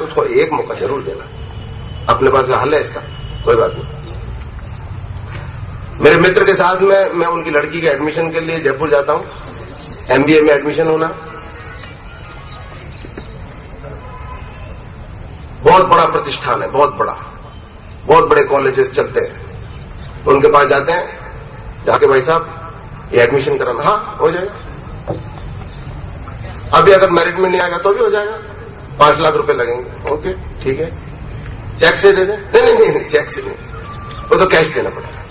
तो उसको एक मौका जरूर देना। अपने पास हल है इसका, कोई बात नहीं। मेरे मित्र के साथ में मैं उनकी लड़की के एडमिशन के लिए जयपुर जाता हूं, एमबीए में एडमिशन होना। बहुत बड़ा प्रतिष्ठान है, बहुत बड़े कॉलेजेस चलते हैं। उनके पास जाते हैं, जाके भाई साहब ये एडमिशन कराना, हाँ हो जाएगा। अभी अगर मेरिट में नहीं आएगा तो भी हो जाएगा, 5 लाख रुपए लगेंगे। ओके ठीक है, चेक से दे दें? नहीं, चेक से नहीं, वो तो कैश देना पड़ेगा।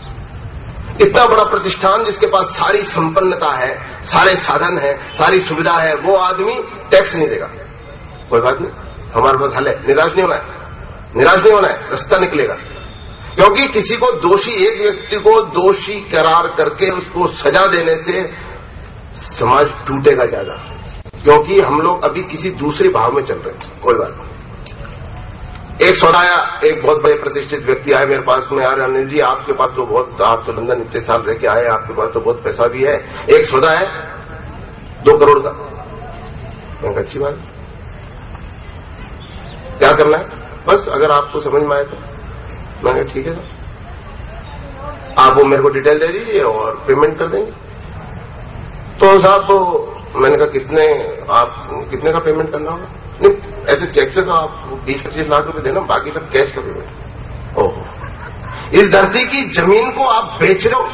इतना बड़ा प्रतिष्ठान जिसके पास सारी संपन्नता है, सारे साधन है, सारी सुविधा है, वो आदमी टैक्स नहीं देगा। कोई बात नहीं, हमारे पास हल है। निराश नहीं होना है, रास्ता निकलेगा। क्योंकि किसी को दोषी, एक व्यक्ति को दोषी करार करके उसको सजा देने से समाज टूटेगा ज्यादा, क्योंकि हम लोग अभी किसी दूसरे भाव में चल रहे हैं। कोई बात नहीं। एक सौदा आया, एक बहुत बड़े प्रतिष्ठित व्यक्ति आए मेरे पास में, यार अनिल जी आपके पास तो बहुत, आप तो लंदन इतने साल रह के आए, आपके पास तो बहुत पैसा भी है, एक सौदा है 2 करोड़ का। मैंने कहा अच्छी बात, क्या करना है बस अगर आपको समझ में आए तो। मैंने कहा ठीक है सर, आप वो मेरे को डिटेल दे दीजिए और पेमेंट कर देंगे। तो साहब मैंने कहा कितने का पेमेंट करना होगा? नहीं, ऐसे चेक से तो आप 20-25 लाख रुपए देना, बाकी सब कैश का पेमेंट। ओहो, इस धरती की जमीन को आप बेच रहे हो,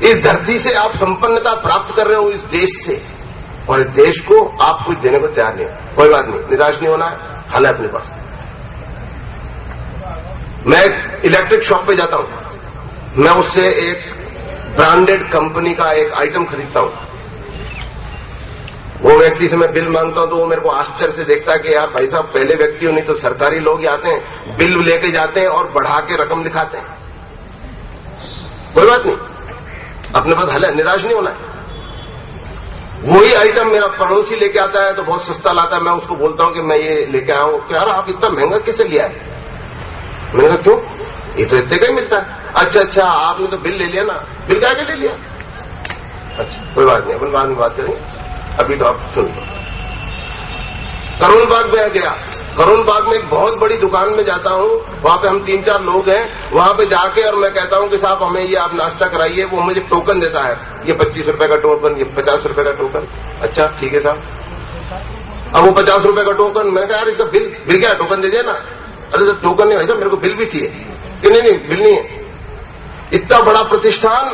इस धरती से आप संपन्नता प्राप्त कर रहे हो, इस देश से, और इस देश को आप कुछ देने को तैयार नहीं हो। कोई बात नहीं, निराश नहीं होना है, हल है अपने पास। मैं इलेक्ट्रिक शॉप पे जाता हूं, मैं उससे एक ब्रांडेड कंपनी का एक आइटम खरीदता हूं। वो व्यक्ति से मैं बिल मांगता हूं तो वो मेरे को आश्चर्य से देखता है कि यार भाई साहब पहले व्यक्ति हो, नहीं तो सरकारी लोग ही आते हैं, बिल लेके जाते हैं और बढ़ा के रकम लिखाते हैं। कोई बात नहीं, अपने पास हल है, निराश नहीं होना है। वही आइटम मेरा पड़ोसी लेके आता है तो बहुत सस्ता लाता है, मैं उसको बोलता हूं कि मैं ये लेके आया हूं। यार आप इतना महंगा कैसे लिया है? मैंने कहा क्यों, ये तो इतने का ही मिलता है। अच्छा आपने तो बिल ले लिया ना? बिल क्या ले लिया? अच्छा कोई बात नहीं, अपन बाद में बात करेंगे, अभी तो आप सुन लो। करोल बाग में गया, करोल बाग में एक बहुत बड़ी दुकान में जाता हूं, वहां पे हम 3-4 लोग हैं, वहां पे जाके और मैं कहता हूं कि साहब हमें ये आप नाश्ता कराइए। वो मुझे टोकन देता है, ये 25 रुपए का टोकन, ये 50 रुपए का टोकन। अच्छा ठीक है साहब। अब वो 50 रुपए का टोकन, मैंने कहा यार इसका बिल क्या है, टोकन दे दिया ना। अरे सर टोकन नहीं भाई साहब, मेरे को बिल भी चाहिए। कि नहीं बिल नहीं है। इतना बड़ा प्रतिष्ठान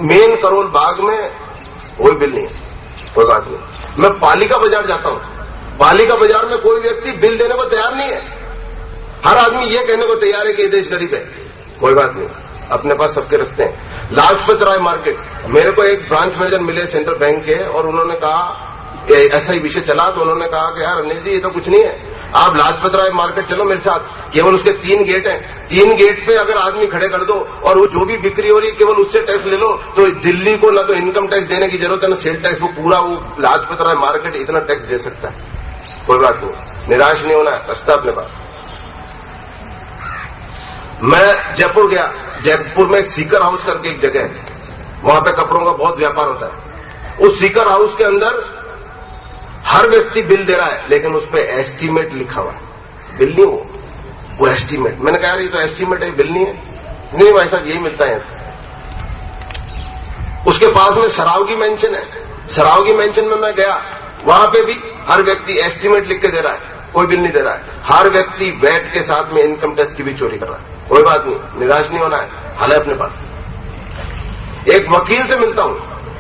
मेन करोल बाग में, कोई बिल नहीं है। कोई बात नहीं। मैं पालिका बाजार जाता हूं, पालिका बाजार में कोई व्यक्ति बिल देने को तैयार नहीं है। हर आदमी ये कहने को तैयार है कि ये देश गरीब है। कोई बात नहीं, अपने पास सबके रास्ते हैं। लाजपत राय मार्केट, मेरे को एक ब्रांच मैनेजर मिले सेंट्रल बैंक के, और उन्होंने कहा ऐसा ही विषय चला, तो उन्होंने कहा कि यार अनिल जी ये तो कुछ नहीं है, आप लाजपत राय मार्केट चलो मेरे साथ, केवल उसके 3 गेट हैं, 3 गेट पे अगर आदमी खड़े कर दो और वो जो भी बिक्री हो रही है केवल उससे टैक्स ले लो, तो दिल्ली को ना तो इनकम टैक्स देने की जरूरत है ना सेल टैक्स, वो पूरा वो लाजपत राय मार्केट इतना टैक्स दे सकता है। कोई बात नहीं, निराश नहीं होना है, रास्ता अपने पास। मैं जयपुर गया, जयपुर में एक सीकर हाउस करके एक जगह है, वहां पे कपड़ों का बहुत व्यापार होता है। उस सीकर हाउस के अंदर हर व्यक्ति बिल दे रहा है, लेकिन उस पर एस्टीमेट लिखा हुआ है, बिल नहीं वो एस्टीमेट। मैंने कहा यार ये तो एस्टीमेट है, बिल नहीं है। नहीं भाई साहब यही मिलता है। उसके पास में सरावगी मेंशन है, सरावगी मेंशन में मैं गया, वहां पे भी हर व्यक्ति एस्टीमेट लिख के दे रहा है, कोई बिल नहीं दे रहा है। हर व्यक्ति वैट के साथ में इनकम टैक्स की भी चोरी कर रहा है। कोई बात नहीं, निराश नहीं होना है, हल है अपने पास। एक वकील से मिलता हूं,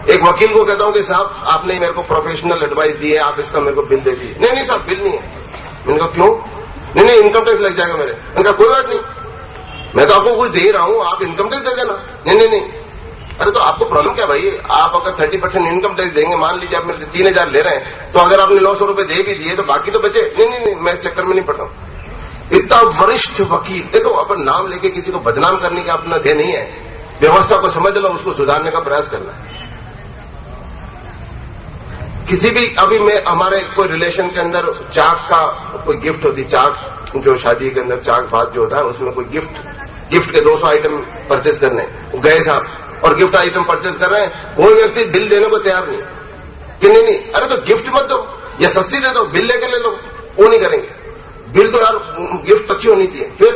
एक वकील को कहता हूं कि साहब आपने मेरे को प्रोफेशनल एडवाइस दी है, आप इसका मेरे को बिल दे दीजिए। नहीं साहब बिल नहीं है। मैंने कहा क्यों? नहीं इनकम टैक्स लग जाएगा मेरे। मैंने कहा कोई बात नहीं, मैं तो आपको कुछ दे रहा हूं, आप इनकम टैक्स दे देना। नहीं। अरे तो आपको प्रॉब्लम क्या भाई, आप अगर 30% इनकम टैक्स देंगे, मान लीजिए आप मेरे से 3000 ले रहे हैं, तो अगर आपने 900 रुपए दे भी दिए तो बाकी तो बचे। नहीं मैं इस चक्कर में नहीं पड़ता हूं। इतना वरिष्ठ वकील, देखो अपन नाम लेके किसी को बदनाम करने का अपना ध्येय नहीं है, व्यवस्था को समझ लो, उसको सुधारने का प्रयास करना है। किसी भी अभी में हमारे कोई रिलेशन के अंदर चाक का कोई गिफ्ट होती, चाक जो शादी के अंदर चाक भात जो होता है, उसमें कोई गिफ्ट के 200 आइटम परचेस करने गए साहब, और गिफ्ट आइटम परचेस कर रहे हैं, कोई व्यक्ति बिल देने को तैयार नहीं कि नहीं अरे तो गिफ्ट मत दो या सस्ती दे दो, बिल लेके ले लो। वो नहीं करेंगे, बिल अच्छी होनी चाहिए। फिर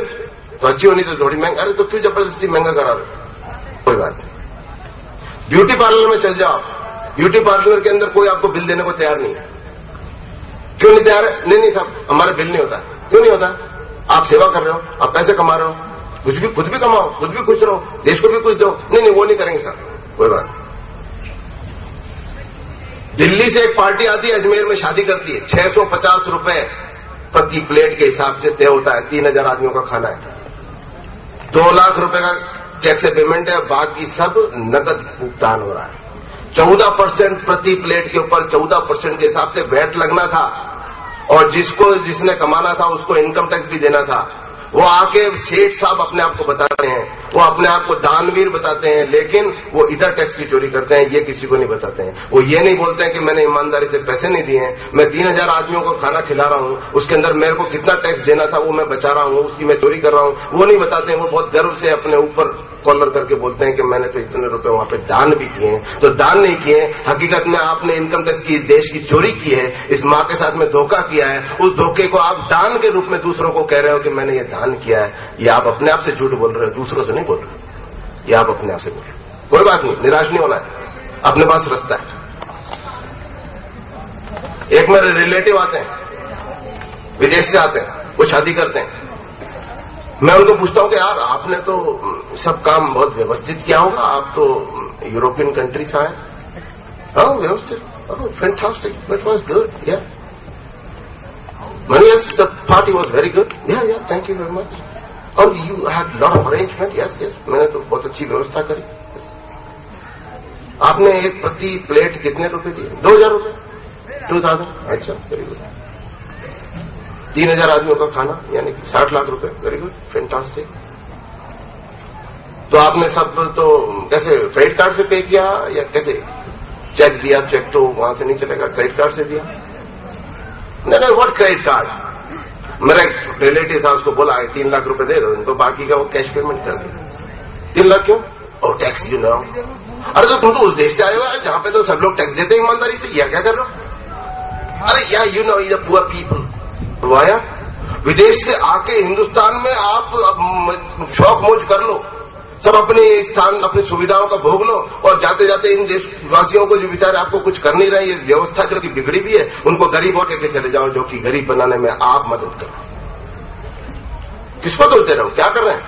तो अच्छी होनी तो थोड़ी महंगी, अरे तो क्यों जबरदस्ती महंगा करा रहे? कोई बात नहीं। ब्यूटी पार्लर में चल जाओ, ब्यूटी पार्लर के अंदर कोई आपको बिल देने को तैयार नहीं है। क्यों नहीं तैयार है? नहीं साहब, हमारा बिल नहीं होता। क्यों नहीं होता? आप सेवा कर रहे हो, आप पैसे कमा रहे हो, खुद भी कमाओ, खुद भी खुश रहो, देश को भी कुछ दो। नहीं वो नहीं करेंगे साहब, कोई बात नहीं। दिल्ली से एक पार्टी आती है, अजमेर में शादी करती है, 650 रुपए प्रति प्लेट के हिसाब से तय होता है, 3000 आदमियों का खाना है, 2 लाख रुपए का चेक से पेमेंट है, बाकी सब नकद भुगतान हो रहा है। 14% प्रति प्लेट के ऊपर 14% के हिसाब से वैट लगना था, और जिसने कमाना था उसको इनकम टैक्स भी देना था। वो आके सेठ साहब अपने आप को बताते हैं, वो अपने आप को दानवीर बताते हैं, लेकिन वो इधर टैक्स की चोरी करते हैं, ये किसी को नहीं बताते हैं। वो ये नहीं बोलते हैं कि मैंने ईमानदारी से पैसे नहीं दिए हैं, मैं 3000 आदमियों को खाना खिला रहा हूं, उसके अंदर मेरे को कितना टैक्स देना था वो मैं बचा रहा हूं, उसकी मैं चोरी कर रहा हूं, वो नहीं बताते हैं। वो बहुत गर्व से अपने ऊपर कॉलर करके बोलते हैं कि मैंने तो इतने रुपए वहां पे दान भी किए हैं। तो दान नहीं किए, हकीकत में आपने इनकम टैक्स की, देश की चोरी की है, इस मां के साथ में धोखा किया है। उस धोखे को आप दान के रूप में दूसरों को कह रहे हो कि मैंने ये दान किया है। ये आप अपने आप से झूठ बोल रहे हो, दूसरों से नहीं बोल रहे, ये आप अपने आप से बोल रहे हो। कोई बात नहीं, निराश नहीं होना है, अपने पास रास्ता है। एक मेरे रिलेटिव आते हैं, विदेश से आते हैं, वो शादी करते हैं। मैं उनको पूछता हूं कि यार आपने तो सब काम बहुत व्यवस्थित किया होगा, आप तो यूरोपियन कंट्री से आए। हाँ व्यवस्थित, फैंटास्टिक, इट वाज गुड, या yes the party was very good, या थैंक यू वेरी मच, और you had lot of arrangement, yes मैंने तो बहुत अच्छी व्यवस्था करी। आपने एक प्रति प्लेट कितने रुपए दिए? 2000 रुपए, 2000, अच्छा वेरी गुड। 3000 आदमियों का खाना यानी कि 60 लाख रुपए, वेरी गुड, फैंटास्टिक। तो आपने सब तो कैसे क्रेडिट कार्ड से पे किया या कैसे? चेक दिया? चेक तो वहां से नहीं चलेगा, क्रेडिट कार्ड से दिया? नहीं व्हाट क्रेडिट कार्ड? मेरा एक रिलेटिव था, उसको बोला 3 लाख रुपए दे दो उनको, बाकी का वो कैश पेमेंट कर दिया। 3 लाख क्यों? और टैक्स यू नो। अरे तो तुम तो उस देश से आए हो जहां पे तो सब लोग टैक्स देते हैं ईमानदारी से, या क्या कर रहे हो? अरे या you know the poor people. Via विदेश से आके हिंदुस्तान में आप शौक मौज कर लो, सब अपने स्थान अपनी सुविधाओं का भोग लो, और जाते जाते इन देशवासियों को जो बेचारे आपको कुछ कर नहीं रहे, ये व्यवस्था जो कि बिगड़ी भी है, उनको गरीब होकर के चले जाओ, जो कि गरीब बनाने में आप मदद करो। किसको दोष दे रहे हो? क्या कर रहे हैं?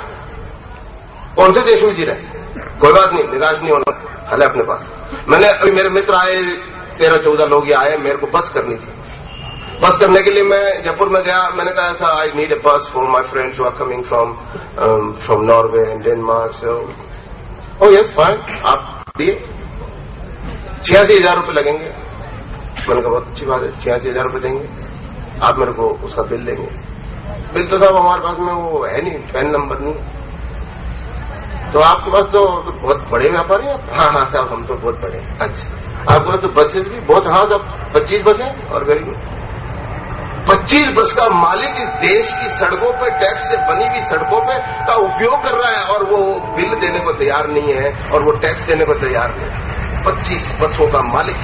कौन से देश में जी रहे हैं? कोई बात नहीं, निराश नहीं होना, हल है अपने पास। मैंने अभी मेरे मित्र आए, 13-14 लोग ये आए, मेरे को बस करनी थी। बस करने के लिए मैं जयपुर में गया, मैंने कहा ऐसा आई need a bus for my friends who are coming from Norway and Denmark. So oh yes fine, आप दिए 86,000 रुपये लगेंगे। मैंने कहा बहुत अच्छी बात है, 86,000 रुपये देंगे, आप मेरे को उसका बिल देंगे। बिल तो साहब हमारे पास में वो है नहीं, पैन नंबर नहीं। तो आपके पास तो बहुत बड़े व्यापारी हैं? हाँ साहब हम तो बहुत बड़े। अच्छा आपके पास तो बसेस भी बहुत? हाँ साहब 25 बसें, और वेरी गुड। 25 बस का मालिक इस देश की सड़कों पे, टैक्स से बनी हुई सड़कों पे का उपयोग कर रहा है, और वो बिल देने को तैयार नहीं है, और वो टैक्स देने को तैयार नहीं है। 25 बसों का मालिक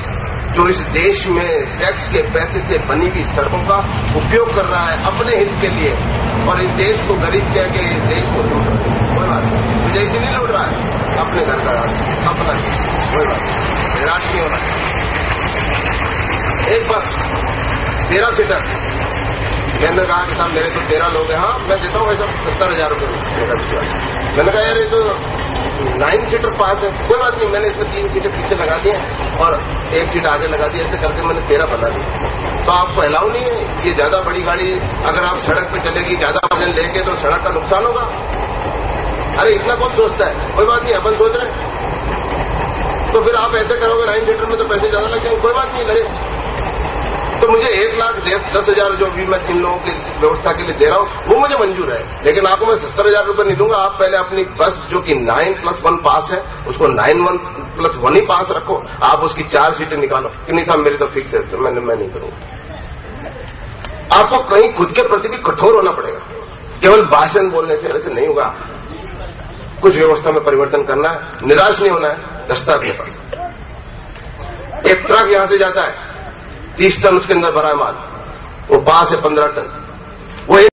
जो इस देश में टैक्स के पैसे से बनी हुई सड़कों का उपयोग कर रहा है अपने हित के लिए, और इस देश को गरीब कह के इस देश को लूट रहा है। कोई बात नहीं, विदेशी नहीं लूट रहा है, अपने घर का अपना, कोई बात नहीं, निराश नहीं होना। एक बस 13 सीटर, मैंने कहा कि साहब मेरे तो 13 लोग हैं, हाँ मैं देता हूँ ऐसा 70,000 रुपये। मैंने कहा यार ये तो 9 सीटर पास है। कोई बात नहीं, मैंने इसमें 3 सीटें पीछे लगा दी हैं और 1 सीट आगे लगा दी, ऐसे करके मैंने 13 बना दी। तो आपको अलाउ नहीं है, ये ज्यादा बड़ी गाड़ी अगर आप सड़क पे चलेगी ज्यादा वजन लेके तो सड़क का नुकसान होगा। अरे इतना कौन सोचता है? कोई बात नहीं, अपन सोच रहे हैं। तो फिर आप ऐसे करोगे 9 सीटर में तो पैसे ज्यादा लग जाएंगे। कोई बात नहीं लगे, तो मुझे 1,10,000 जो भी मैं इन लोगों की व्यवस्था के लिए दे रहा हूं वो मुझे मंजूर है, लेकिन आपको मैं 70,000 रुपये नहीं दूंगा। आप पहले अपनी बस जो कि 9+1 पास है उसको 9+1 ही पास रखो, आप उसकी 4 सीटें निकालो। कि नहीं साहब मेरी तो फिक्स है, तो मैं नहीं करूंगा। आपको कहीं खुद के प्रति भी कठोर होना पड़ेगा, केवल भाषण बोलने से ऐसे नहीं होगा। कुछ व्यवस्था में परिवर्तन करना है, निराश नहीं होना है, रास्ता अपने पास। एक ट्रक यहां से जाता है, 30 टन उसके अंदर भरा है माल, वो पास है 15 टन।